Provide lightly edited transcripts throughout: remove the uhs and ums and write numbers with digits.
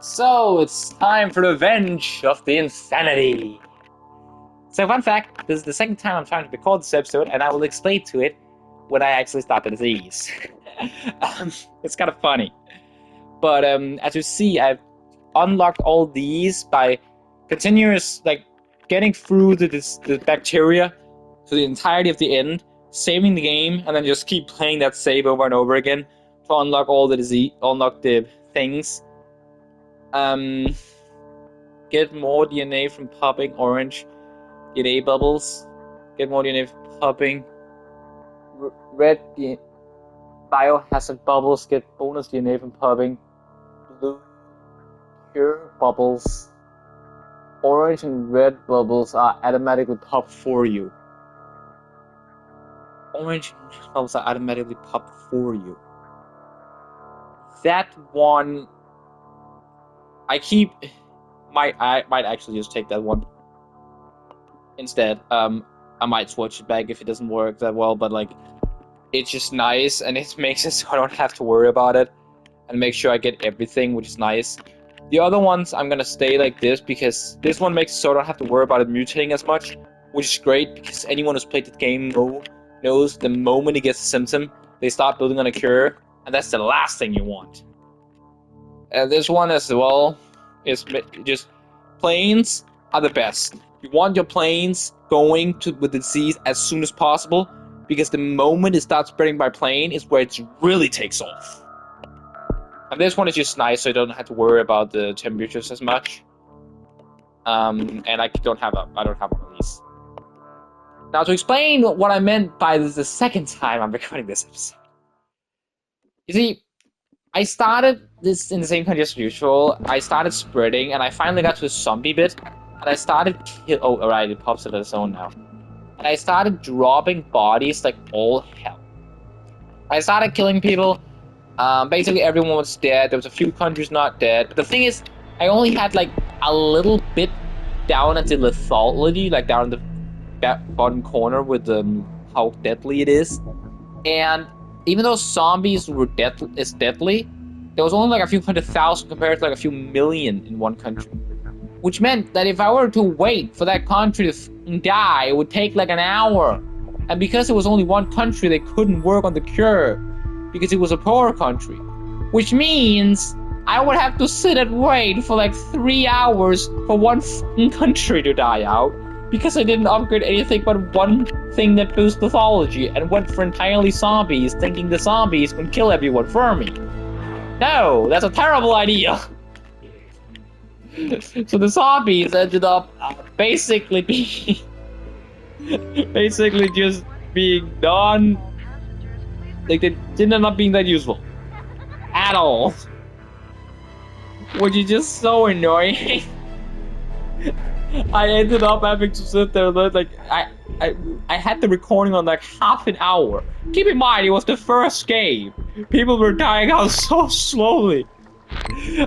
So it's time for the Revenge of the Insanity. So fun fact, this is the second time I'm trying to record this episode, and I will explain to it when I actually start the disease. It's kind of funny. But as you see, I've unlocked all these by continuous, getting through the bacteria to the entirety of the end, saving the game, and then just keep playing that save over and over again to unlock all the disease, unlock the things. Get more DNA from popping orange DNA bubbles. Get more DNA from popping red biohazard bubbles. Get bonus DNA from popping blue cure bubbles. Orange and red bubbles are automatically popped for you. Orange and red bubbles are automatically popped for you. That one, I might actually just take that one instead. I might switch it back if it doesn't work that well, but it's just nice, and it makes it so I don't have to worry about it, and make sure I get everything, which is nice. The other ones I'm gonna stay like this because this one makes it so I don't have to worry about it mutating as much, which is great because anyone who's played the game knows the moment it gets a symptom, they start building on a cure, and that's the last thing you want. And this one as well is just planes are the best. You want your planes going with the disease as soon as possible because the moment it starts spreading by plane is where it really takes off. And this one is just nice, so you don't have to worry about the temperatures as much. And I don't have one of these. Now to explain what I meant by this the second time I'm recording this episode. You see, I started this in the same country as usual. I started spreading, and I finally got to the zombie bit, and I started oh, alright, it pops it on its own now. And I started dropping bodies like all hell. I started killing people. Basically everyone was dead. There was a few countries not dead. But the thing is, I only had a little bit down into lethality, down in the bottom corner with how deadly it is. And even though zombies is deadly, there was only a few 100,000 compared to a few million in one country. Which meant that if I were to wait for that country to die, it would take an hour. And because it was only one country, they couldn't work on the cure. Because it was a poor country. Which means I would have to sit and wait for 3 hours for one country to die out. Because I didn't upgrade anything but one thing that boosts pathology and went for entirely zombies, thinking the zombies would kill everyone for me. No, that's a terrible idea. So the zombies ended up basically just being done. They didn't end up being that useful at all, which is just so annoying. I ended up having to sit there I had the recording on half an hour. Keep in mind, it was the first game. People were dying out so slowly.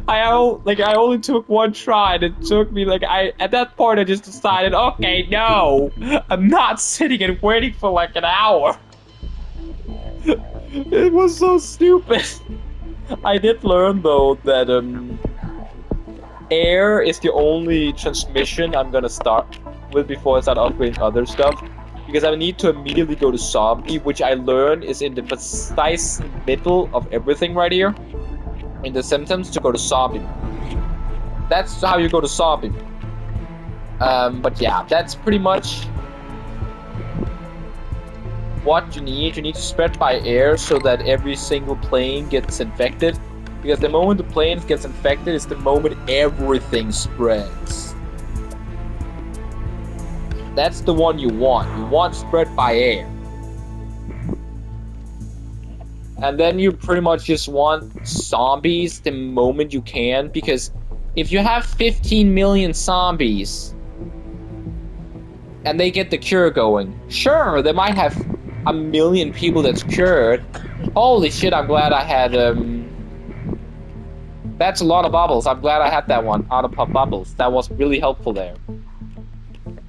I only took one try, and it took me at that point I just decided, okay, no, I'm not sitting and waiting for an hour. It was so stupid. I did learn though that air is the only transmission I'm gonna start with before I start upgrading other stuff, because I need to immediately go to zombie, which I learned is in the precise middle of everything right here. In the symptoms to go to zombie. That's how you go to zombie. But yeah, that's pretty much what you need. You need to spread by air so that every single plane gets infected. Because the moment the plane gets infected is the moment everything spreads. That's the one you want. You want spread by air. And then you pretty much just want zombies the moment you can, because if you have 15 million zombies and they get the cure going, sure, they might have 1 million people that's cured. Holy shit, I'm glad I had, that's a lot of bubbles. I'm glad I had that one, auto-pop bubbles. That was really helpful there.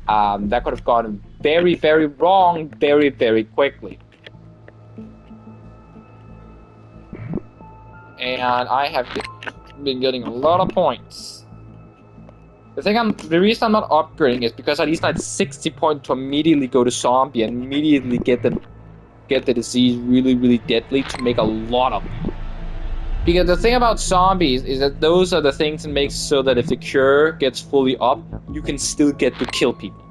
That could have gone very, very wrong very, very quickly. And I have been getting a lot of points. The reason I'm not upgrading is because at least I had 60 points to immediately go to zombie and immediately get the disease really, really deadly to make a lot of them. Because the thing about zombies is that those are the things that make so that if the cure gets fully up, you can still get to kill people.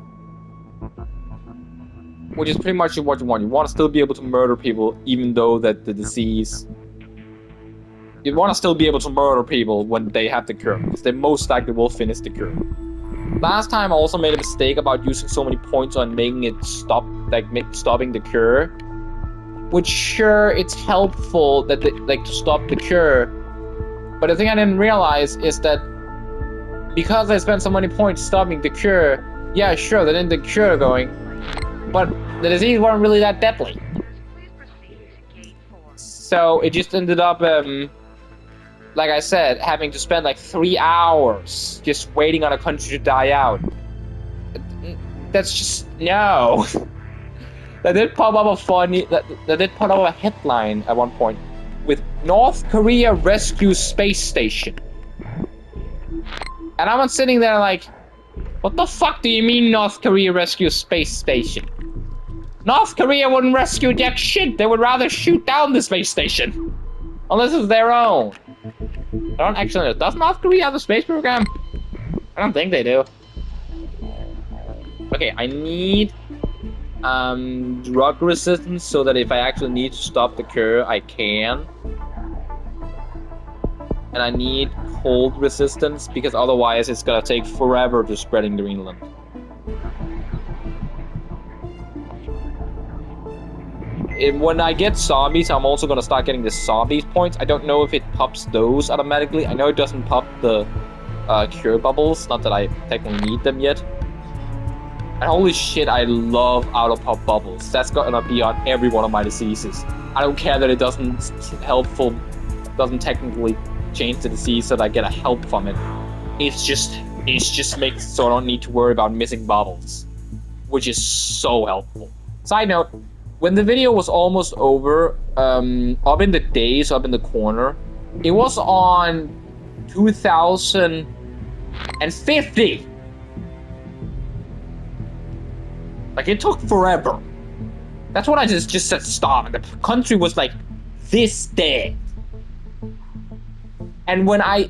Which is pretty much what you want. You want to still be able to murder people even though that the disease... You want to still be able to murder people when they have the cure, because they most likely will finish the cure. Last time I also made a mistake about using so many points on making it stop, stopping the cure. Which sure, it's helpful that to stop the cure, but the thing I didn't realize is that because I spent so many points stopping the cure, yeah, sure, that ended the cure going, but the disease wasn't really that deadly. So it just ended up, like I said, having to spend like 3 hours just waiting on a country to die out. That's just no. That did pop up a headline at one point with North Korea rescues space station. And I'm sitting there like, what the fuck do you mean North Korea rescues space station? North Korea wouldn't rescue jack shit. They would rather shoot down the space station. Unless it's their own. I don't actually know. Does North Korea have a space program? I don't think they do. Okay, I need drug resistance so that if I actually need to stop the cure, I can. And I need cold resistance because otherwise it's gonna take forever to spread in Greenland. When I get zombies, I'm also gonna start getting the zombies points. I don't know if it pops those automatically. I know it doesn't pop the cure bubbles, not that I technically need them yet. And holy shit, I love auto-pop bubbles. That's gonna be on every one of my diseases. I don't care that it doesn't technically change the disease so that I get a help from it. It's just makes so I don't need to worry about missing bubbles, which is so helpful. Side note, when the video was almost over, up in the days, up in the corner, it was on 2050. Like, it took forever. That's when I just said stop, and the country was like this dead. And when I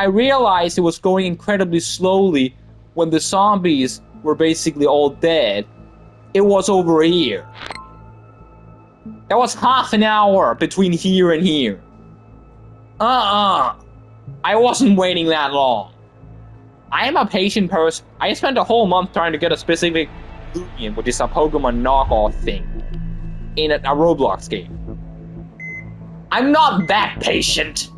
realized it was going incredibly slowly, when the zombies were basically all dead, it was over here. That was half an hour between here and here. I wasn't waiting that long. I am a patient person. I spent a whole month trying to get a specific Lumion, which is a Pokemon knockoff thing, in a Roblox game. I'm not that patient.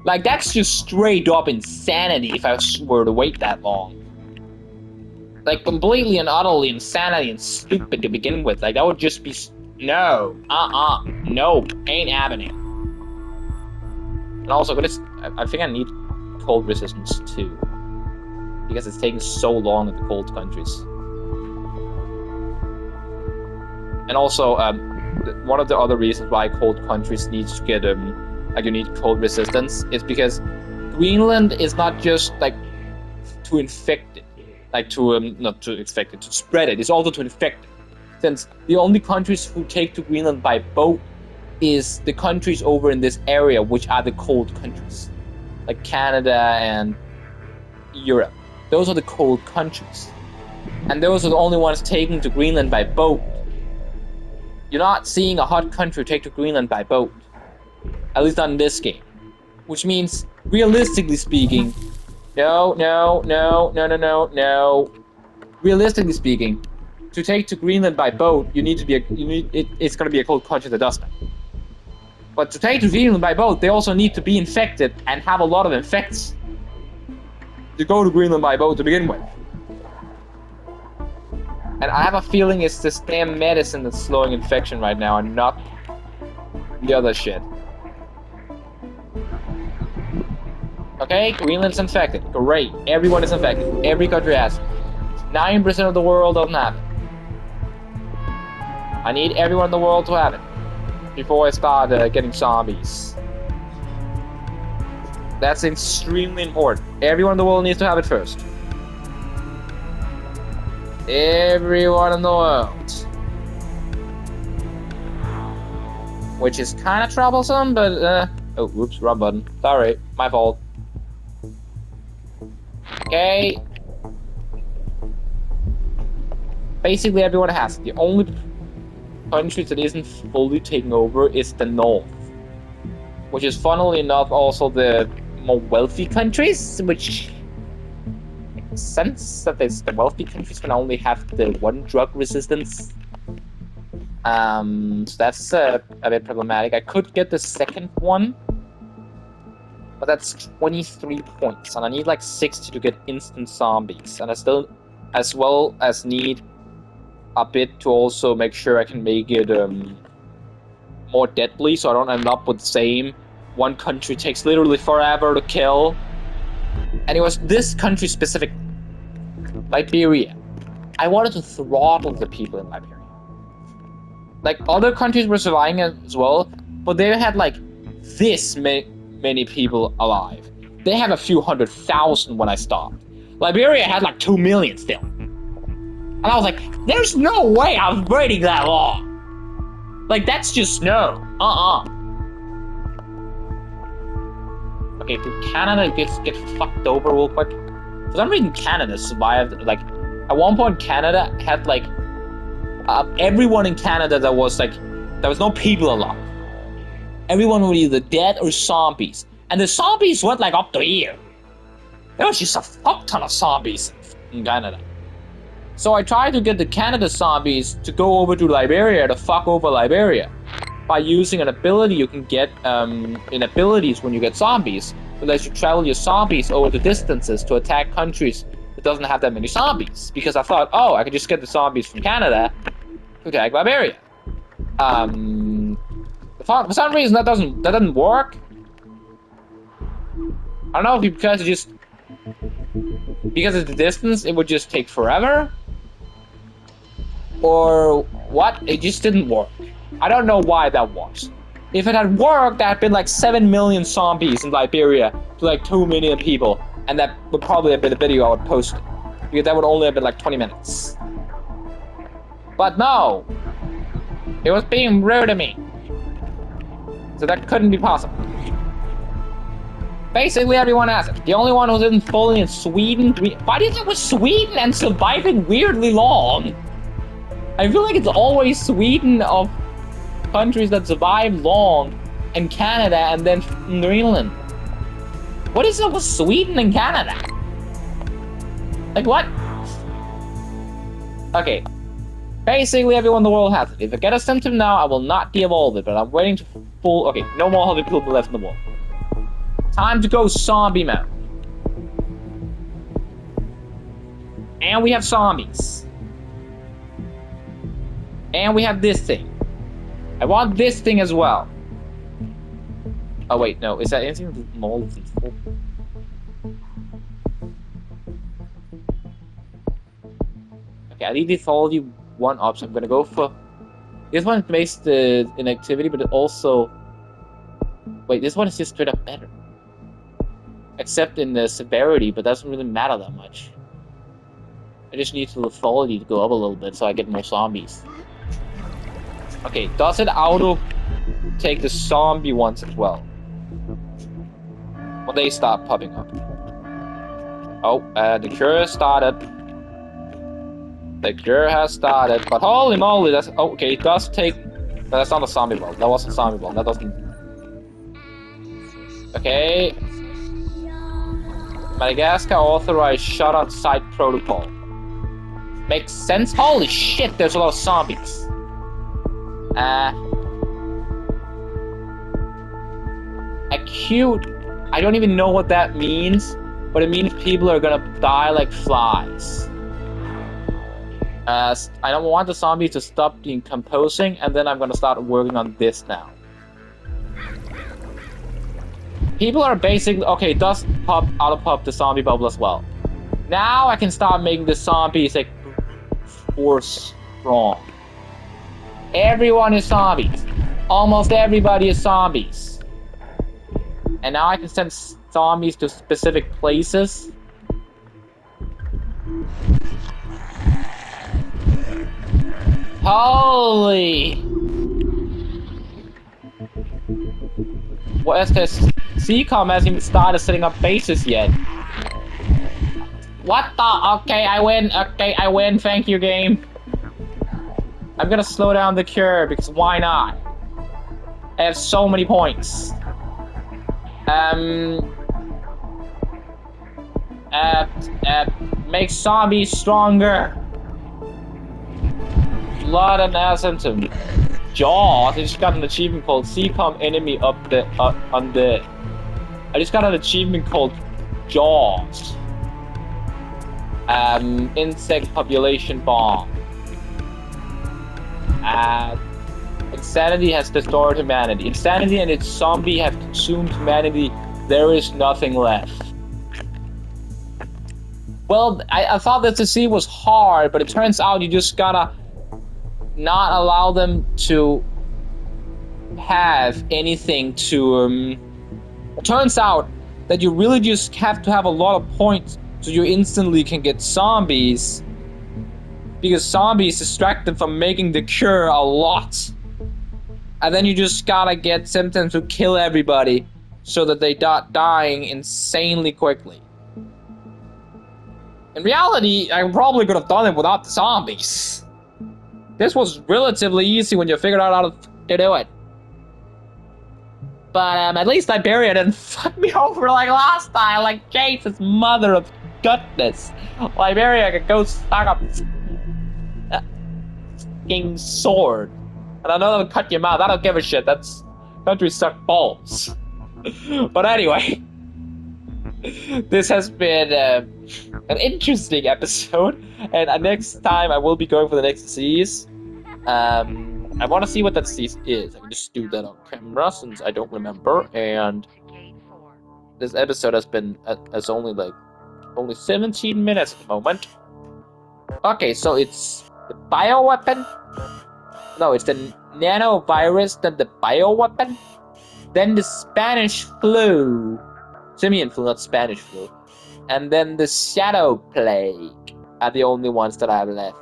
Like, that's just straight up insanity if I were to wait that long. Like, completely and utterly insanity and stupid to begin with. Like, that would just be... No. Nope. Ain't happening. And also, I think I need cold resistance too. Because it's taking so long in the cold countries. And also, one of the other reasons why cold countries need to get you need cold resistance is because Greenland is not just like to infect it, like to not to infect it, to spread it. It's also to infect it. Since the only countries who take to Greenland by boat is the countries over in this area, which are the cold countries, like Canada and Europe. Those are the cold countries, and those are the only ones taking to Greenland by boat. You're not seeing a hot country take to Greenland by boat. At least not in this game. Which means, realistically speaking, no. Realistically speaking, to take to Greenland by boat, it's gonna be a cold country that does that. But to take to Greenland by boat, they also need to be infected and have a lot of infects to go to Greenland by boat to begin with. And I have a feeling it's this damn medicine that's slowing infection right now and not the other shit. Okay, Greenland's infected. Great. Everyone is infected. Every country has it. 9% of the world doesn't have it. I need everyone in the world to have it before I start getting zombies. That's extremely important. Everyone in the world needs to have it first. Everyone in the world. Which is kind of troublesome, but oh, whoops, wrong button. Sorry, my fault. Okay. Basically, everyone has it. The only country that isn't fully taken over is the North. Which is, funnily enough, also the more wealthy countries, which makes sense that the wealthy countries can only have the one drug resistance. So that's a bit problematic. I could get the second one, but that's 23 points, and I need like 60 to get instant zombies, and I still, as well as need a bit to also make sure I can make it more deadly, so I don't end up with the same. One country takes literally forever to kill, and it was this country specific, Liberia. I wanted to throttle the people in Liberia. Like, other countries were surviving as well, but they had like this many people alive. They had a few 100,000 when I stopped. Liberia had like 2 million still. And I was like, there's no way I'm waiting that long. Like, that's just no. Okay, did Canada get fucked over real quick? For some reason, Canada survived. Like, at one point, Canada had like everyone in Canada that was like, there was no people alive. Everyone was either dead or zombies, and the zombies went like up to here. There was just a fuck ton of zombies in Canada. So I tried to get the Canada zombies to go over to Liberia to fuck over Liberia by using an ability you can get in abilities when you get zombies. It lets you travel your zombies over the distances to attack countries that doesn't have that many zombies. Because I thought, oh, I could just get the zombies from Canada to attack Liberia. For some reason that doesn't work. I don't know if because of the distance it would just take forever, or what, it just didn't work. I don't know why that was. If it had worked, there had been like 7 million zombies in Liberia to like 2 million people, and that would probably have been the video I would post, because that would only have been like 20 minutes. But no, it was being rude to me, so that couldn't be possible. Basically, everyone has it. The only one who isn't fully in Sweden. Why do you think it was Sweden and surviving weirdly long? I feel like it's always Sweden of countries that survive long, and Canada, and then Greenland. What is up with Sweden and Canada? Like, what? Okay. Basically, everyone in the world has it. If I get a symptom now, I will not de-evolve it, but I'm waiting to full. Okay, no more healthy people left in the world. Time to go zombie mode. And we have zombies. And we have this thing. I want this thing as well. Oh wait, no, is that anything more lethal? Okay, I need to follow you one option. I'm gonna go for this one. Makes the inactivity, but it also wait. This one is just straight up better, except in the severity, but that doesn't really matter that much. I just need the lethality to go up a little bit so I get more zombies. Okay, does it auto take the zombie ones as well? When they start popping up. Oh, the cure started. The cure has started, but holy moly, that's okay. It does take. No, that's not a zombie ball. That wasn't a zombie ball. That doesn't. Okay. Madagascar authorized shut on site protocol. Makes sense. Holy shit, there's a lot of zombies. Acute. I don't even know what that means, but it means people are gonna die like flies. I don't want the zombies to stop decomposing, and then I'm gonna start working on this now. People are basically okay. It does pop auto-pop the zombie bubble as well. Now I can start making the zombies like force strong. Everyone is zombies. Almost everybody is zombies. And now I can send zombies to specific places. Holy! What is this? CCOM hasn't even started setting up bases yet. What the? Okay, I win. Okay, I win. Thank you, game. I'm gonna slow down the cure because why not? I have so many points. Make zombies stronger. Blood and essence of Jaws. I just got an achievement called CCOM enemy up the on the. I just got an achievement called Jaws. Insect population bomb. Insanity has destroyed humanity. Insanity and its zombie have consumed humanity. There is nothing left. Well, I thought that the sea was hard, but it turns out you just gotta not allow them to have anything to. It turns out that you really just have to have a lot of points so you instantly can get zombies. Because zombies distract them from making the cure a lot. And then you just gotta get symptoms to kill everybody so that they start dying insanely quickly. In reality, I probably could have done it without the zombies. This was relatively easy when you figured out how to do it. But at least Liberia didn't fuck me over like last time. Like, Jesus, mother of goodness. Liberia could go suck up fucking sword. And I know that'll cut your mouth. I don't give a shit. That's country suck balls. But anyway, this has been an interesting episode. And next time I will be going for the next disease. I want to see what that disease is. I can just do that on camera since I don't remember. And this episode has only 17 minutes at the moment. Okay, so it's the bioweapon. No, it's the nanovirus, then the bioweapon, then the Spanish flu, simian flu, not Spanish flu, and then the shadow plague are the only ones that I have left.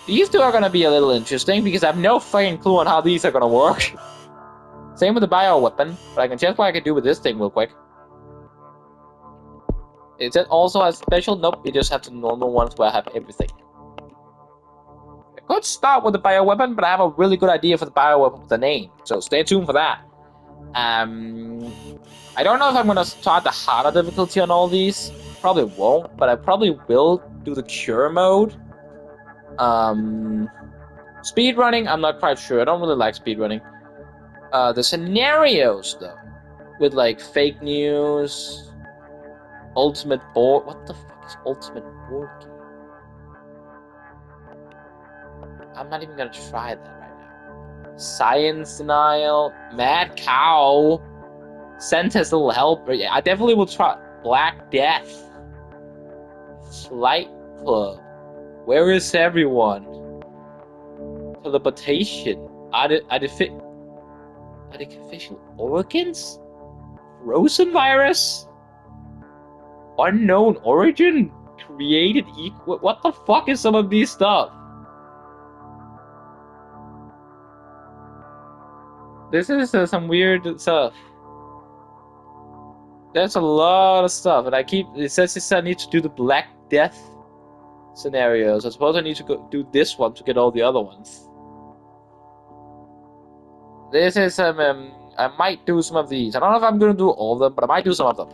These two are gonna be a little interesting because I have no fucking clue on how these are gonna work. Same with the bioweapon, but I can check what I can do with this thing real quick. Is it also a special? Nope, it just has the normal ones where I have everything. I could start with the bioweapon, but I have a really good idea for the bioweapon with the name, so stay tuned for that. I don't know if I'm gonna start the harder difficulty on all these. Probably won't, but I probably will do the cure mode. Speedrunning, I'm not quite sure. I don't really like speedrunning. The scenarios, though, with like fake news, ultimate board. What the fuck is ultimate board game? I'm not even gonna try that right now. Science denial, mad cow, Sentence little helper. Yeah, I definitely will try Black Death, Flight Club. Where is everyone? Teleportation. Artificial organs? Frozen virus? Unknown origin? Created equal. What the fuck is some of these stuff? This is some weird stuff. There's a lot of stuff, and it says I need to do the Black Death scenarios. I suppose I need to go do this one to get all the other ones. This is I might do some of these. I don't know if I'm gonna do all of them, but I might do some of them.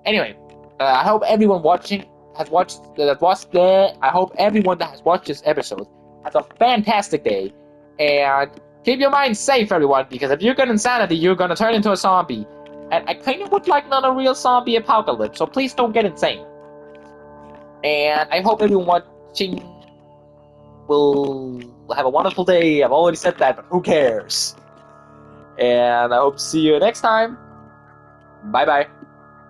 Anyway, I hope everyone watching has watched I hope everyone that has watched this episode has a fantastic day, and keep your mind safe, everyone, because if you get insanity, you're gonna turn into a zombie. And I kind of would like not a real zombie apocalypse, so please don't get insane. And I hope everyone watching will have a wonderful day. I've already said that, but who cares? And I hope to see you next time. Bye-bye.